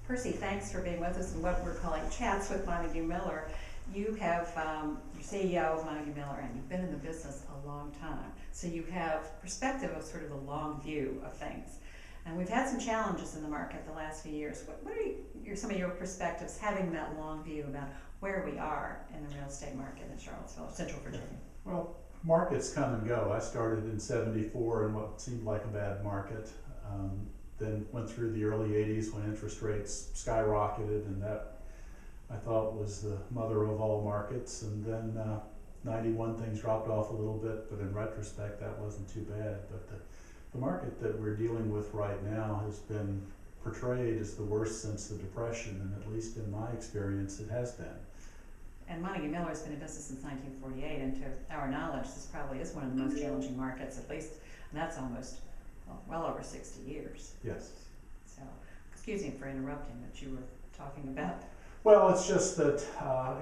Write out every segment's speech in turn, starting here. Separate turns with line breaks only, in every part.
Percy, thanks for being with us in what we're calling Chats with Montague Miller. You have, you're CEO of Montague Miller, and you've been in the business a long time. So you have perspective of sort of the long view of things. And we've had some challenges in the market the last few years. What are some of your perspectives, having that long view about where we are in the real estate market in Charlottesville, Central Virginia?
Well, markets come and go. I started in '74 in what seemed like a bad market. Then went through the early '80s when interest rates skyrocketed, and that I thought was the mother of all markets. And then '91 things dropped off a little bit, but in retrospect that wasn't too bad. But the market that we're dealing with right now has been portrayed as the worst since the Depression, and at least in my experience it has been.
And Montague Miller has been in business since 1948, and to our knowledge this probably is one of the most challenging markets, at least, and that's almost well over 60 years.
Yes.
So, excuse me for interrupting, but you were talking about.
Well, it's just that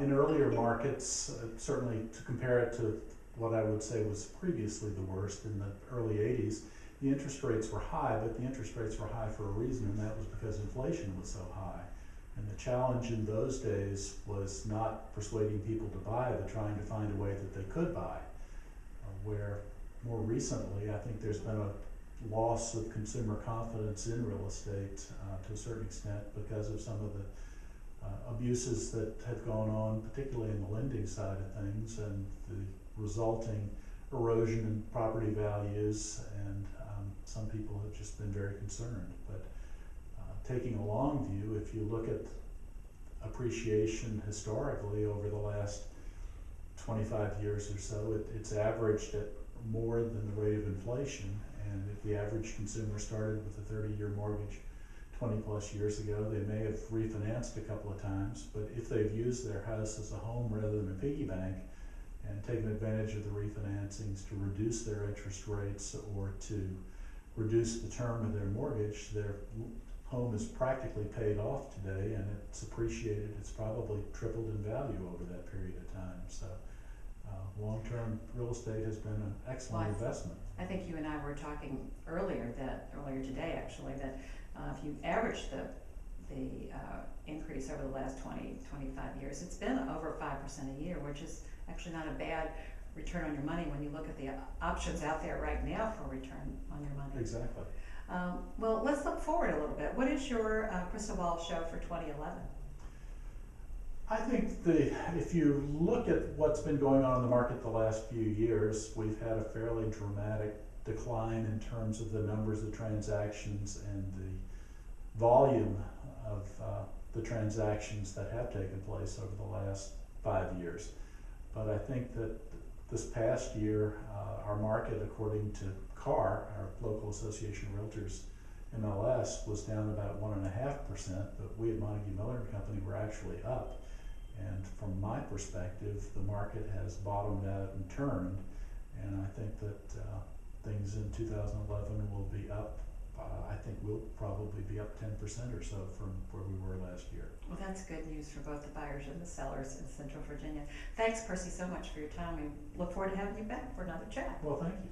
in earlier markets, certainly to compare it to what I would say was previously the worst in the early '80s, the interest rates were high, but the interest rates were high for a reason, and that was because inflation was so high. And the challenge in those days was not persuading people to buy, but trying to find a way that they could buy. Where more recently, I think there's been a loss of consumer confidence in real estate to a certain extent because of some of the abuses that have gone on, particularly in the lending side of things, and the resulting erosion in property values, and some people have just been very concerned. But taking a long view, if you look at appreciation historically over the last 25 years or so, it's averaged at more than the rate of inflation. And if the average consumer started with a 30-year mortgage 20 plus years ago, they may have refinanced a couple of times, but if they've used their house as a home rather than a piggy bank and taken advantage of the refinancings to reduce their interest rates or to reduce the term of their mortgage, their home is practically paid off today, and it's appreciated. It's probably tripled in value over that period of time. So long-term real estate has been an excellent investment.
I think you and I were talking earlier today actually, that if you average the increase over the last 20-25 years, it's been over 5% a year, which is actually not a bad return on your money when you look at the options out there right now for return on your money.
Exactly.
Well, let's look forward a little bit. What is your crystal ball show for 2011?
I think if you look at what's been going on in the market the last few years, we've had a fairly dramatic decline in terms of the numbers of transactions and the volume of the transactions that have taken place over the last 5 years. But I think that this past year, our market, according to CAR, our local association of realtors, MLS, was down about 1.5%, but we at Montague Miller and Company were actually up. And from my perspective, the market has bottomed out and turned, and I think that things in 2011 will be up. I think we'll probably be up 10% or so from where we were last year.
Well, that's good news for both the buyers and the sellers in Central Virginia. Thanks, Percy, so much for your time. We look forward to having you back for another chat.
Well, thank you.